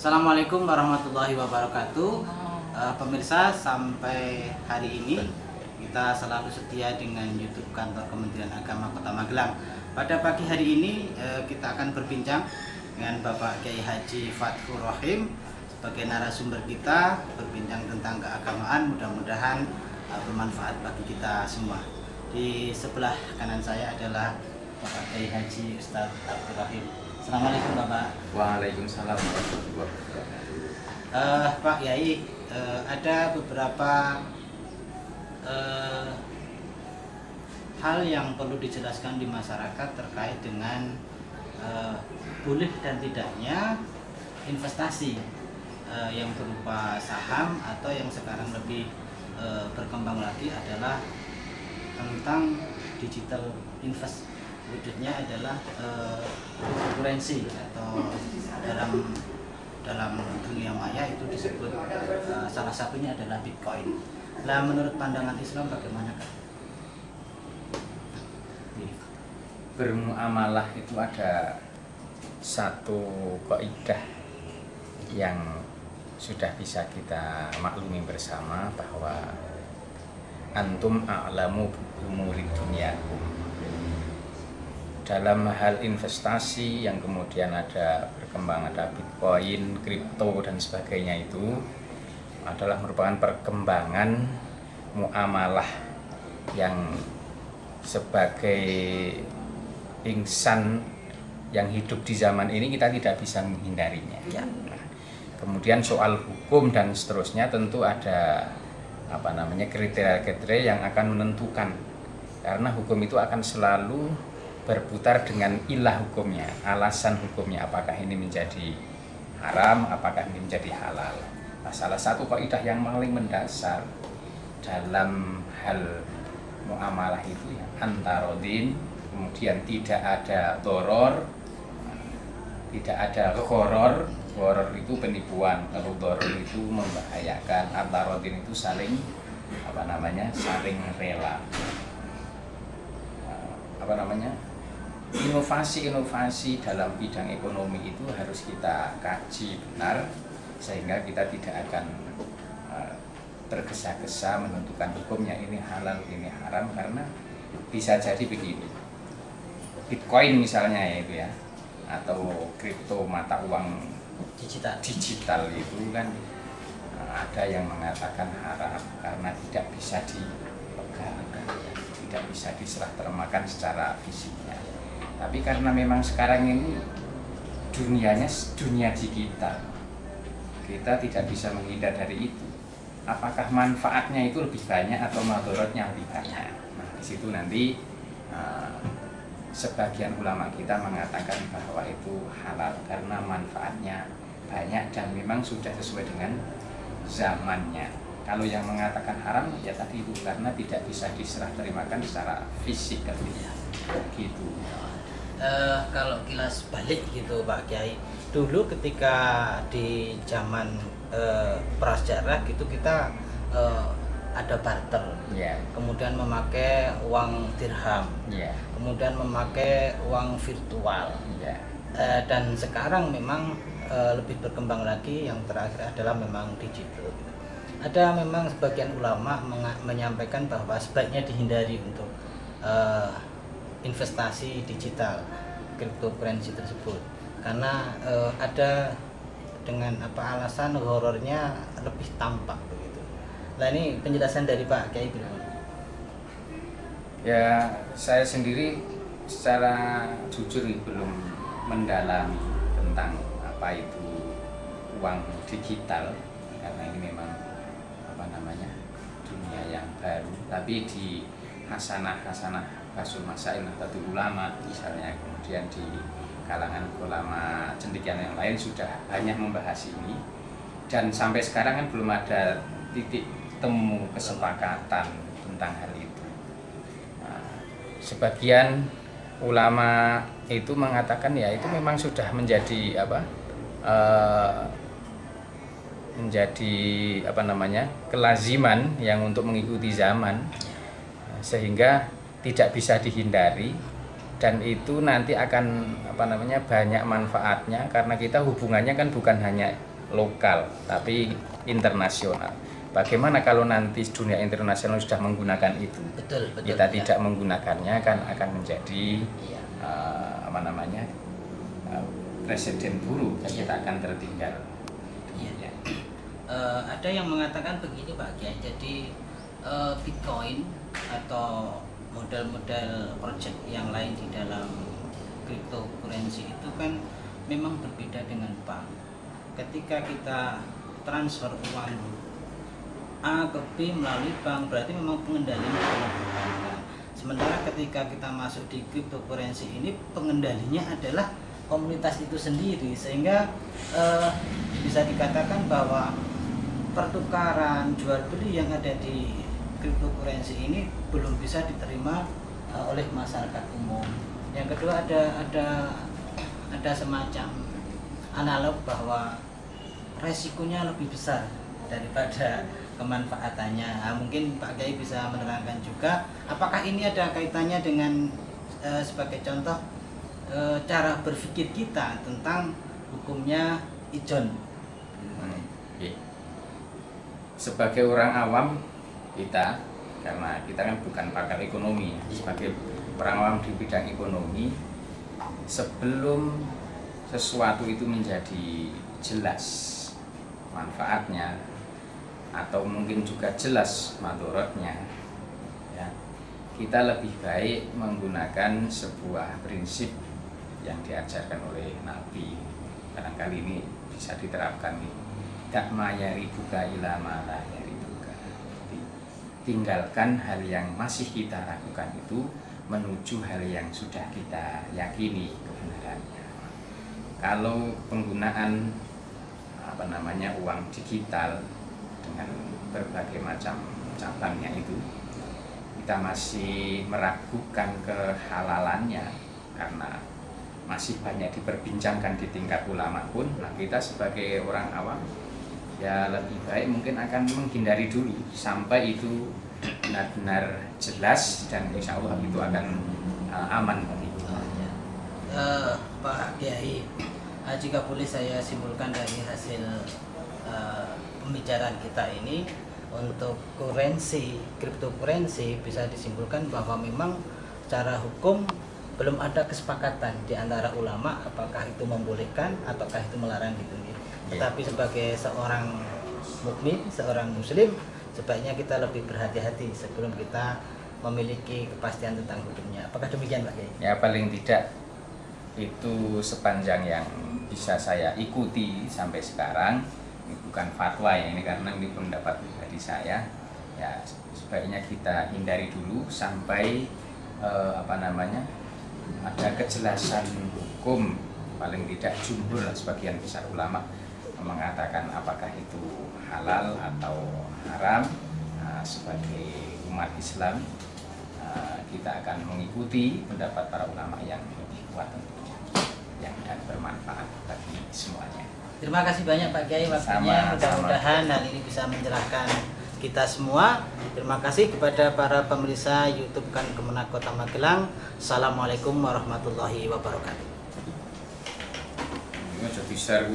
Assalamualaikum warahmatullahi wabarakatuh. Pemirsa, sampai hari ini kita selalu setia dengan YouTube Kantor Kementerian Agama Kota Magelang. Pada pagi hari ini kita akan berbincang dengan Bapak Kiai Haji Fathur Rahim sebagai narasumber kita, berbincang tentang keagamaan. Mudah-mudahan bermanfaat bagi kita semua. Di sebelah kanan saya adalah Bapak Kiai Haji Ustadz Fathur Rahim. Assalamualaikum Bapak. Waalaikumsalam warahmatullahi wabarakatuh. Pak Yai, ada beberapa hal yang perlu dijelaskan di masyarakat terkait dengan boleh dan tidaknya investasi yang berupa saham, atau yang sekarang lebih berkembang lagi adalah tentang digital invest. Wujudnya adalah cryptocurrency, atau dalam dunia maya itu disebut salah satunya adalah Bitcoin. Nah, menurut pandangan Islam bagaimana, Kak? Bermuamalah itu ada satu kaidah yang sudah bisa kita maklumi bersama, bahwa antum a'lamu umuri dunyakum. Dalam hal investasi yang kemudian ada berkembang, ada Bitcoin, kripto dan sebagainya, itu adalah merupakan perkembangan muamalah yang sebagai insan yang hidup di zaman ini kita tidak bisa menghindarinya. Ya. Nah, kemudian soal hukum dan seterusnya tentu ada kriteria-kriteria yang akan menentukan, karena hukum itu akan selalu berputar dengan ilah hukumnya, alasan hukumnya, apakah ini menjadi haram, apakah ini menjadi halal. Nah, salah satu kaidah yang paling mendasar dalam hal muamalah itu ya antarodin, kemudian tidak ada doror, tidak ada gharar. Gharar itu penipuan, kalau doror itu membahayakan. Antarodin itu saling saling rela. Inovasi-inovasi dalam bidang ekonomi itu harus kita kaji benar, sehingga kita tidak akan tergesa-gesa menentukan hukumnya ini halal, ini haram, karena bisa jadi begini. Bitcoin misalnya ya, atau kripto, mata uang digital itu kan ada yang mengatakan haram karena tidak bisa dipegang, tidak bisa diserah terimakan secara fisiknya. Tapi karena memang sekarang ini dunianya dunia digital, kita tidak bisa menghindar dari itu. Apakah manfaatnya itu lebih banyak atau madharatnya lebih banyak? Nah, di situ nanti sebagian ulama kita mengatakan bahwa itu halal karena manfaatnya banyak dan memang sudah sesuai dengan zamannya. Kalau yang mengatakan haram ya tadi itu karena tidak bisa diserah terimakan secara fisik gitu. Kalau kilas balik gitu Pak Kiai, dulu ketika di zaman prasejarah gitu kita ada barter, kemudian memakai uang dirham, kemudian memakai uang virtual, dan sekarang memang lebih berkembang lagi, yang terakhir adalah memang digital. Ada memang sebagian ulama menyampaikan bahwa sebaiknya dihindari untuk investasi digital cryptocurrency tersebut, karena ada dengan alasan horornya lebih tampak begitu. Nah, ini penjelasan dari Pak Kiai bilang. Ya, saya sendiri secara jujur belum mendalami tentang apa itu uang digital, karena ini memang dunia yang baru. Tapi di hasanah Basul Masail Nahdlatul Ulama misalnya, kemudian di kalangan ulama cendekiawan yang lain sudah banyak membahas ini, dan sampai sekarang kan belum ada titik temu kesepakatan tentang hal itu. Nah, sebagian ulama itu mengatakan ya itu memang sudah menjadi kelaziman yang untuk mengikuti zaman, sehingga tidak bisa dihindari, dan itu nanti akan banyak manfaatnya, karena kita hubungannya kan bukan hanya lokal tapi internasional. Bagaimana kalau nanti dunia internasional sudah menggunakan itu? Betul, Kita ya. tidak menggunakannya kan akan menjadi Iya. presiden buruk, dan Iya. kita akan tertinggal. Iya. Ya. Ada yang mengatakan begini Pak Kiai, jadi Bitcoin atau model-model project yang lain di dalam cryptocurrency itu kan memang berbeda dengan bank. Ketika kita transfer uang A ke B melalui bank, berarti memang pengendalian bank. Sementara ketika kita masuk di cryptocurrency ini, pengendalinya adalah komunitas itu sendiri, sehingga bisa dikatakan bahwa pertukaran jual beli yang ada di cryptocurrency ini belum bisa diterima oleh masyarakat umum. Yang kedua ada semacam analog bahwa resikonya lebih besar daripada kemanfaatannya. Mungkin Pak Kiai bisa menerangkan juga apakah ini ada kaitannya dengan sebagai contoh cara berpikir kita tentang hukumnya ijon. Okay. Sebagai orang awam kita, karena kita kan bukan pakar ekonomi, sebagai orang awam di bidang ekonomi, sebelum sesuatu itu menjadi jelas manfaatnya atau mungkin juga jelas madorotnya, ya, kita lebih baik menggunakan sebuah prinsip yang diajarkan oleh Nabi. Barangkali ini bisa diterapkan nih. Tak mayari buka ilama layari buka. Tinggalkan hal yang masih kita lakukan itu menuju hal yang sudah kita yakini kebenarannya. Kalau penggunaan uang digital dengan berbagai macam cabangnya itu, kita masih meragukan kehalalannya karena masih banyak diperbincangkan di tingkat ulama pun. Nah, kita sebagai orang awam ya lebih baik mungkin akan menghindari dulu sampai itu benar-benar jelas, dan insya Allah itu akan aman bagi kita. Pak Kiai, jika boleh saya simpulkan dari hasil pembicaraan kita ini, untuk cryptocurrency bisa disimpulkan bahwa memang secara hukum belum ada kesepakatan di antara ulama apakah itu membolehkan ataukah itu melarang gitu. Tetapi sebagai seorang mukmin, seorang muslim, sebaiknya kita lebih berhati-hati sebelum kita memiliki kepastian tentang hukumnya. Apakah demikian Pak Kiai? Ya, paling tidak itu sepanjang yang bisa saya ikuti sampai sekarang, ini bukan fatwa ya, ini karena ini pendapat pribadi saya. Ya, sebaiknya kita hindari dulu sampai ada kejelasan hukum. Paling tidak jumhur sebagian besar ulama mengatakan apakah itu halal atau haram. Sebagai umat Islam, kita akan mengikuti pendapat para ulama yang lebih kuat tentunya, yang akan bermanfaat bagi semuanya. Terima kasih banyak Pak Kiai waktunya. Mudah-mudahan hal ini bisa mencerahkan kita semua. Terima kasih kepada para pemirsa YouTube Kan Kemenak Kota Magelang. Assalamualaikum warahmatullahi wabarakatuh. Ini jadi share